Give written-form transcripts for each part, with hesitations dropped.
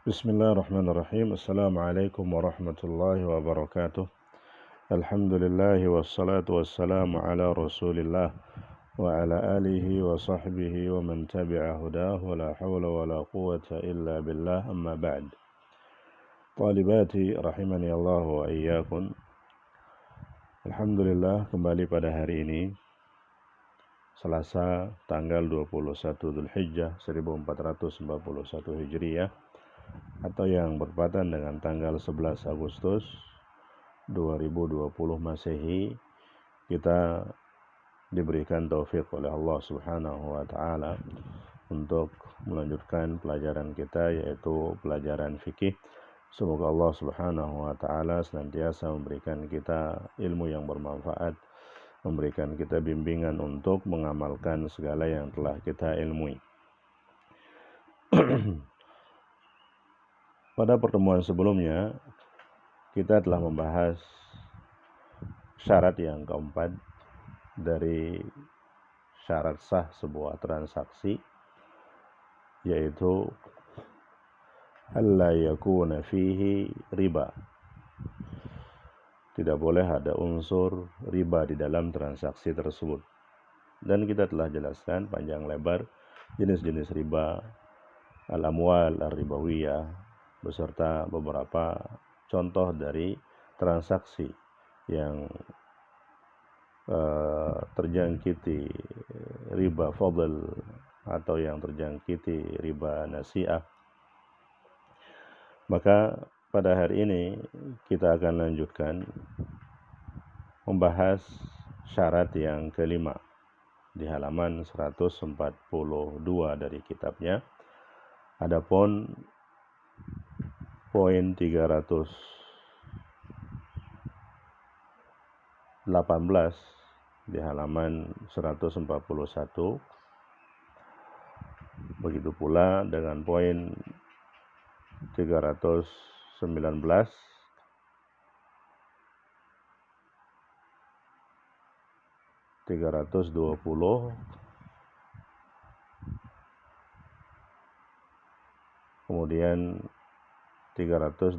Bismillahirrahmanirrahim. Assalamualaikum warahmatullahi wabarakatuh. Alhamdulillah wassalatu wassalamu ala Rasulillah wa ala alihi wa sahbihi wa man tabi'a hudahu wa la hawla wa la quwwata illa billah, amma ba'd. Talibati rahimani Allah wa iyyakum. Alhamdulillah, kembali pada hari ini Selasa tanggal 21 Dzulhijjah 1441 Hijriah, atau yang bertepatan dengan tanggal 11 Agustus 2020 Masehi. Kita diberikan taufik oleh Allah Subhanahu wa taala untuk melanjutkan pelajaran kita, yaitu pelajaran fikih. Semoga Allah Subhanahu wa taala senantiasa memberikan kita ilmu yang bermanfaat, memberikan kita bimbingan untuk mengamalkan segala yang telah kita ilmui. Pada pertemuan sebelumnya, kita telah membahas syarat yang keempat dari syarat sah sebuah transaksi, yaitu alla yakuna fihi riba. Tidak boleh ada unsur riba di dalam transaksi tersebut. Dan kita telah jelaskan panjang lebar jenis-jenis riba, al-amwal ar-ribawiyah, beserta beberapa contoh dari transaksi yang terjangkiti riba fadl atau yang terjangkiti riba nasi'ah. Maka pada hari ini kita akan lanjutkan membahas syarat yang kelima di halaman 142 dari kitabnya. Adapun poin 318 di halaman 141, begitu pula dengan poin 319, 320, kemudian 321,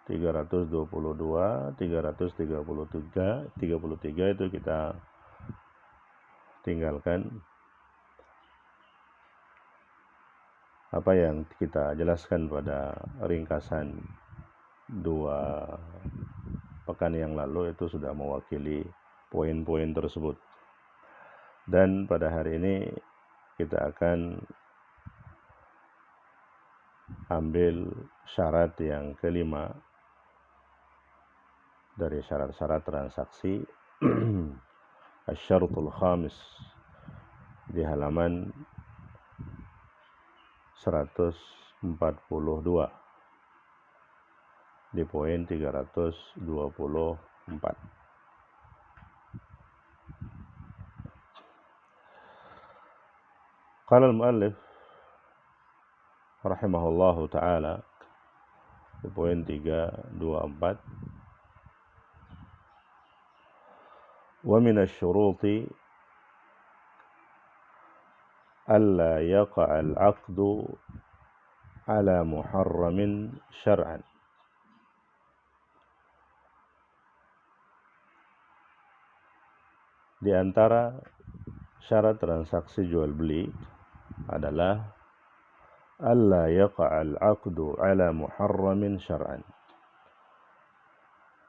322, 333, 33 itu kita tinggalkan. Apa yang kita jelaskan pada ringkasan 2 pekan yang lalu itu sudah mewakili poin-poin tersebut. Dan pada hari ini kita akan ambil syarat yang kelima dari syarat-syarat transaksi, asy-syaratul khamis, di halaman 142 di poin 324. Qala al-muallif rahimahullahu ta'ala di poin 324, wa min asy-syuruti alla yaqa' al-'aqdu ala muharramin syar'an. Di antara syarat transaksi jual beli adalah alla yaqa'al 'aqdu 'ala muharramin syar'an.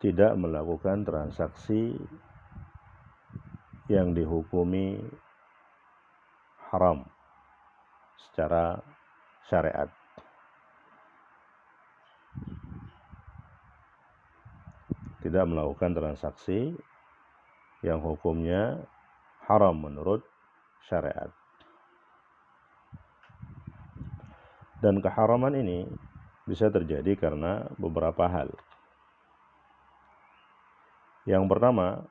Tidak melakukan transaksi yang dihukumi haram secara syariat. Tidak melakukan transaksi yang hukumnya haram menurut syariat. Dan keharaman ini bisa terjadi karena beberapa hal. Yang pertama,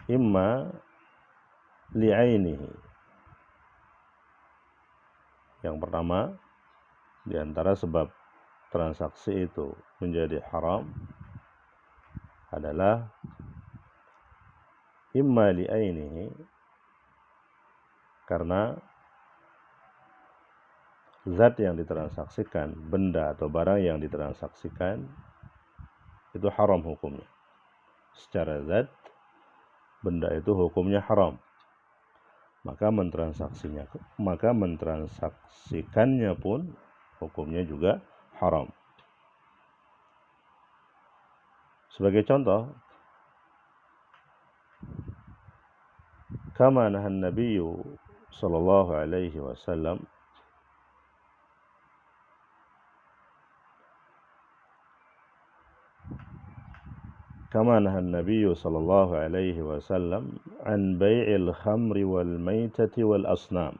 imma li'ainihi. Yang pertama, di antara sebab transaksi itu menjadi haram adalah imma li'ainihi, karena zat yang ditransaksikan, benda atau barang yang ditransaksikan itu haram hukumnya. Secara zat, benda itu hukumnya haram. Maka mentransaksikannya pun hukumnya juga haram. Sebagai contoh, kama nahan Nabiyyu sallallahu alaihi wasallam كما نهى النبي صلى الله عليه وسلم عن بيع الخمر والميتة والأصنام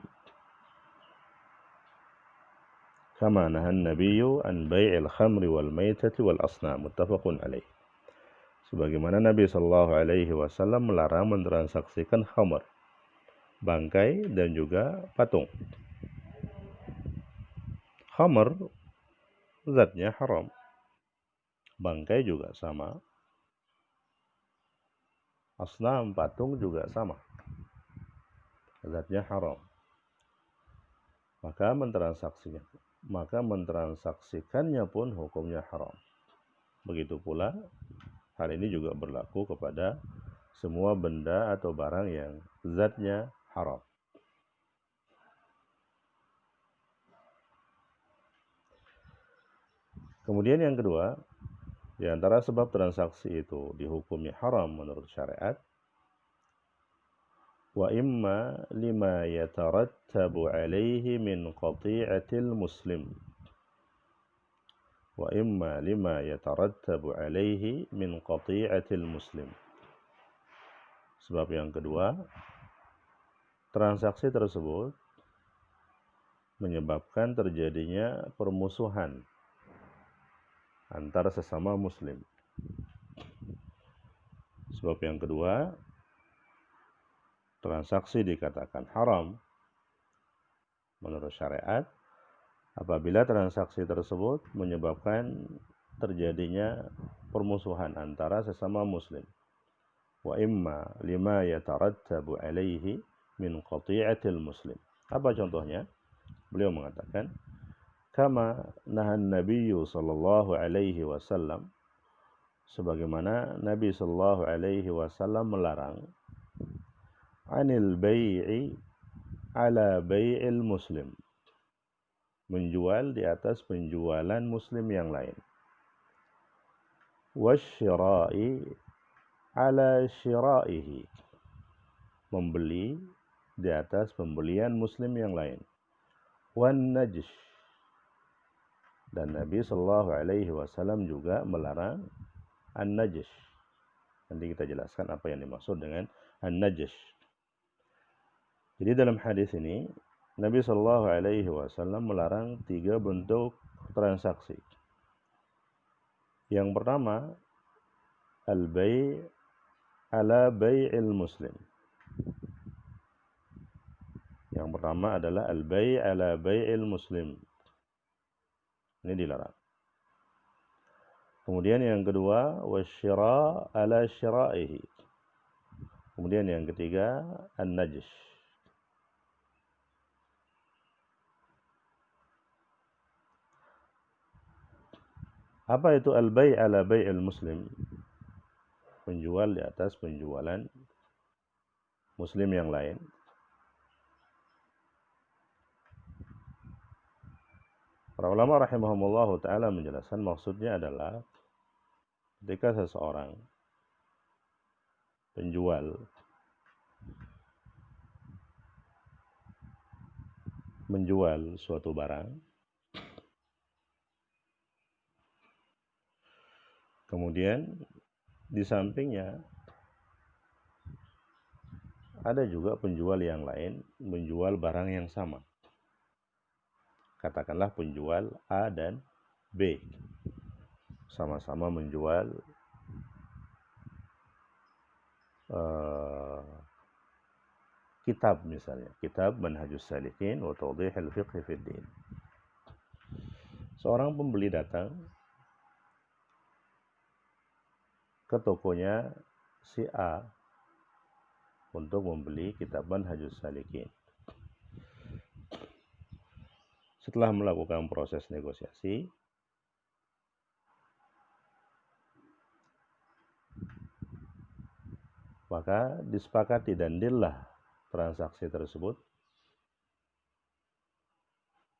كما نهى النبي عن بيع الخمر والميتة والأصنام متفق عليه. Sebagaimana Nabi Shallallahu Alaihi Wasallam melarang mentransaksikan khamr, bangkai dan juga patung. Khamr zatnya haram, bangkai juga sama, asnam patung juga sama, zatnya haram. Maka mentransaksikannya pun hukumnya haram. Begitu pula hal ini juga berlaku kepada semua benda atau barang yang zatnya haram. Kemudian yang kedua, di antara sebab transaksi itu dihukumnya haram menurut syariat, wa imma lima yatarattabu alaihi min qati'atil muslim. Wa imma lima yatarattabu alaihi min qati'atil muslim. Sebab yang kedua, transaksi tersebut menyebabkan terjadinya permusuhan antara sesama muslim. Sebab yang kedua, transaksi dikatakan haram menurut syariat apabila transaksi tersebut menyebabkan terjadinya permusuhan antara sesama muslim. Wa imma lima yatarattabu alaihi min qati'atil muslim. Apa contohnya? Beliau mengatakan, kama nahan Nabiyyu sallallahu alaihi wasallam, sebagaimana Nabi sallallahu alaihi wasallam melarang anil bai'i ala bai'il muslim, menjual di atas penjualan muslim yang lain, wasyira'i ala syira'ihi, membeli di atas pembelian muslim yang lain, wan najsh, dan Nabi sallallahu alaihi wasallam juga melarang an-najsh. Nanti kita jelaskan apa yang dimaksud dengan an-najsh. Jadi dalam hadis ini Nabi sallallahu alaihi wasallam melarang 3 bentuk transaksi. Yang pertama, al-bai' ala bai'il muslim. Yang pertama adalah al-bai' ala bai'il muslim. Ini dilarang. Kemudian yang kedua, wasyira' ala syira'ihi. Kemudian yang ketiga, an-najsh. Apa itu al-bai' ala bai'il muslim? Penjual di atas penjualan muslim yang lain. Para ulama rahimahumullah ta'ala menjelaskan maksudnya adalah ketika seseorang penjual menjual suatu barang, kemudian di sampingnya ada juga penjual yang lain menjual barang yang sama. Katakanlah penjual A dan B sama-sama menjual kitab, misalnya kitab Manhajus Salikin wa Tawdihul Fiqh fid Din. Seorang pembeli datang ke tokonya si A untuk membeli kitab Manhajus Salikin. Setelah melakukan proses negosiasi, maka disepakati dan deal-lah transaksi tersebut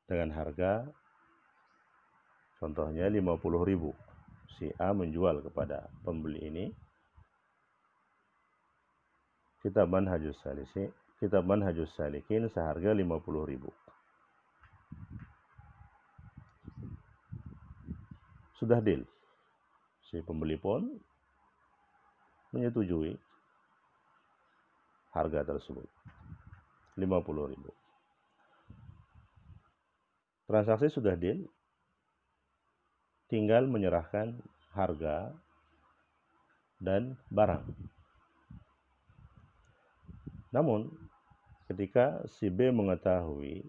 dengan harga contohnya 50.000. Si A menjual kepada pembeli ini kitab Manhajus Salikin seharga 50.000. Sudah deal. Si pembeli pun menyetujui harga tersebut 50.000. Transaksi sudah deal, tinggal menyerahkan harga dan barang. Namun ketika si B mengetahui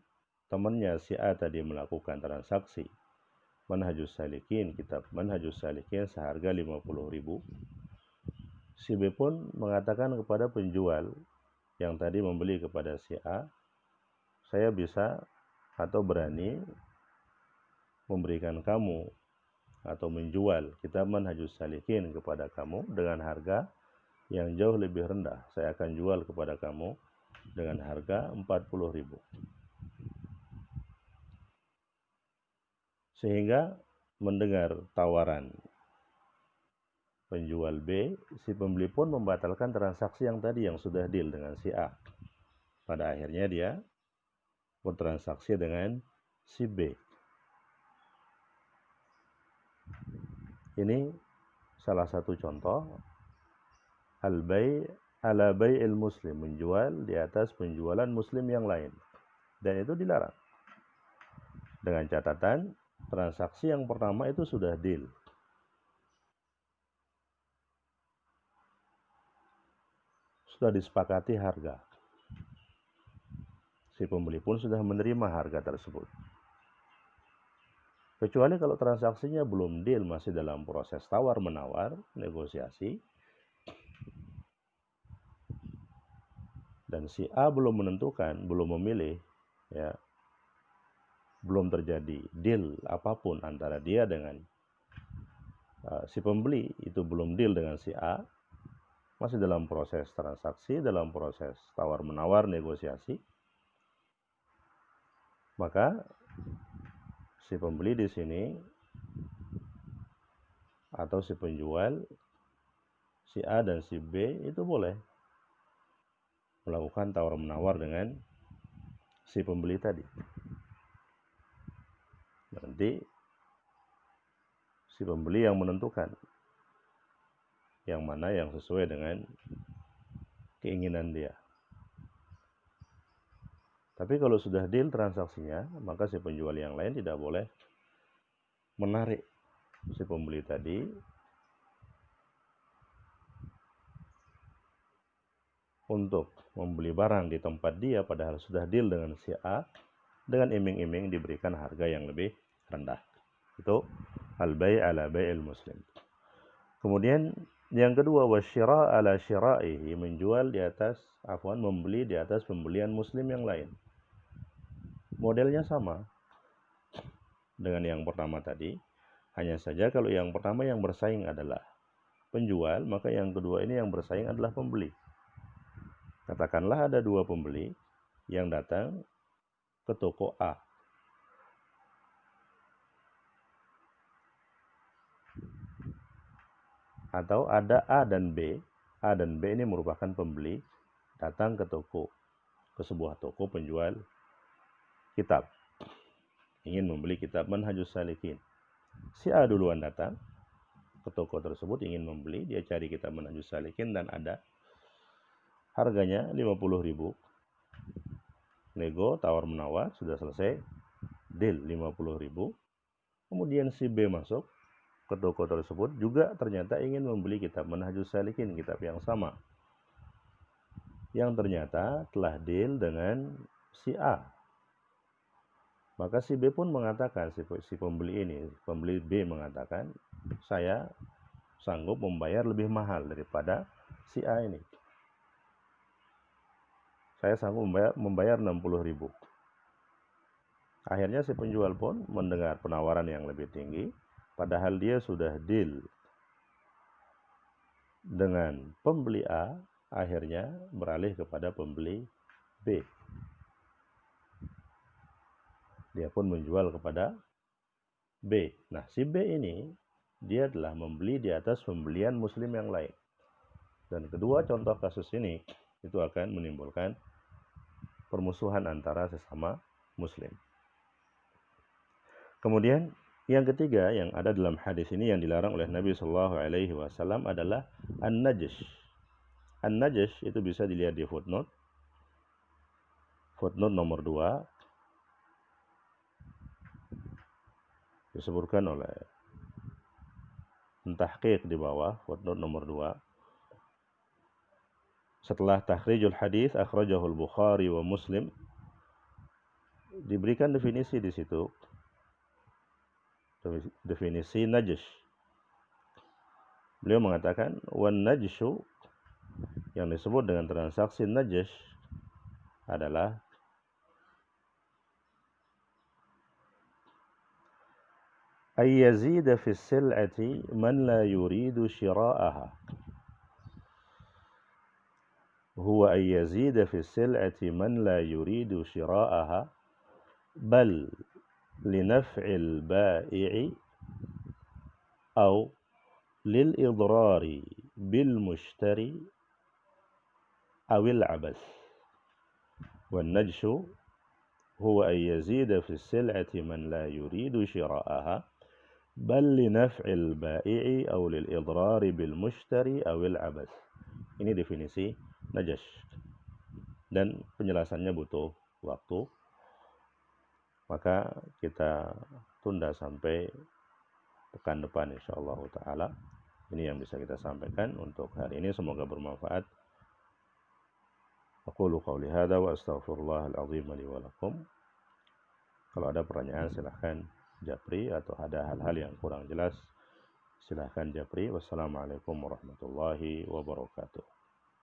temannya si A tadi melakukan transaksi kitab Manhajus Salikin seharga 50.000, si B pun mengatakan kepada penjual yang tadi membeli kepada si A, saya bisa atau berani memberikan kamu atau menjual kitab Manhajus Salikin kepada kamu dengan harga yang jauh lebih rendah. Saya akan jual kepada kamu dengan harga 40.000. Sehingga mendengar tawaran penjual B, si pembeli pun membatalkan transaksi yang tadi yang sudah deal dengan si A. Pada akhirnya dia bertransaksi dengan si B. Ini salah satu contoh al-bai' ala bai'il muslim, menjual di atas penjualan muslim yang lain. Dan itu dilarang. Dengan catatan transaksi yang pertama itu sudah deal. Sudah disepakati harga. Si pembeli pun sudah menerima harga tersebut. Kecuali kalau transaksinya belum deal, masih dalam proses tawar-menawar, negosiasi, dan si A belum menentukan, belum memilih, ya, belum terjadi deal apapun antara dia dengan si pembeli, itu belum deal dengan si A, masih dalam proses transaksi, dalam proses tawar-menawar, negosiasi, maka si pembeli di sini atau si penjual, si A dan si B itu boleh melakukan tawar-menawar dengan si pembeli tadi. Nanti si pembeli yang menentukan yang mana yang sesuai dengan keinginan dia. Tapi kalau sudah deal transaksinya, maka si penjual yang lain tidak boleh menarik si pembeli tadi untuk membeli barang di tempat dia padahal sudah deal dengan si A dengan iming-iming diberikan harga yang lebih rendah. Itu al-bai' ala bai'il muslim. Kemudian yang kedua, wasyira' ala syira'ihi, membeli di atas pembelian muslim yang lain. Modelnya sama dengan yang pertama tadi, hanya saja kalau yang pertama yang bersaing adalah penjual, maka yang kedua ini yang bersaing adalah pembeli. Katakanlah ada dua pembeli yang datang ke toko A. Atau ada A dan B. A dan B ini merupakan pembeli datang ke sebuah toko penjual kitab. Ingin membeli kitab Manhajus Salikin. Si A duluan datang ke toko tersebut ingin membeli, dia cari kitab Manhajus Salikin dan ada. Harganya 50.000. Nego, tawar-menawar, sudah selesai. Deal 50.000. Kemudian si B masuk ke toko tersebut juga ternyata ingin membeli kitab Manhajus Salikin, kitab yang sama. Yang ternyata telah deal dengan si A. Maka si B pun mengatakan, si pembeli B mengatakan, saya sanggup membayar lebih mahal daripada si A ini. Saya sanggup membayar 60.000. Akhirnya si penjual pun mendengar penawaran yang lebih tinggi, padahal dia sudah deal dengan pembeli A, akhirnya beralih kepada pembeli B. Dia pun menjual kepada B. Nah, si B ini dia telah membeli di atas pembelian muslim yang lain. Dan kedua contoh kasus ini itu akan menimbulkan permusuhan antara sesama muslim. Kemudian yang ketiga yang ada dalam hadis ini yang dilarang oleh Nabi Shallallahu Alaihi Wasallam adalah an-najish. An-najish itu bisa dilihat di footnote nomor 2, disebutkan oleh tahqiq di bawah footnote nomor 2. Setelah takhrijul hadis akhrajahu al-Bukhari wa Muslim, diberikan definisi di situ. Definisi najis. Beliau mengatakan wan najishu, yang disebut dengan transaksi najis adalah ay yazida fi sil'ati man la yuridu shira'aha. Huwa ay yazida fi sil'ati man la yuridu shira'aha bal linaf'il ba'i'i aw lil idrari bil mushtari awil abas. Wan najshu huwa ay yazida fi sil'ati man la yuridu shira'aha bal li naf'il ba'i'i aw lil idrari bil mushtari awil abas. Ini definisi najas. Dan penjelasannya butuh waktu. Maka kita tunda sampai pekan depan insyaallah taala. Ini yang bisa kita sampaikan untuk hari ini, semoga bermanfaat. Aqulu qawli hadza wa astaghfirullahal azim li wa lakum. Kalau ada pertanyaan silahkan japri, atau ada hal-hal yang kurang jelas silahkan japri. Wassalamualaikum warahmatullahi wabarakatuh.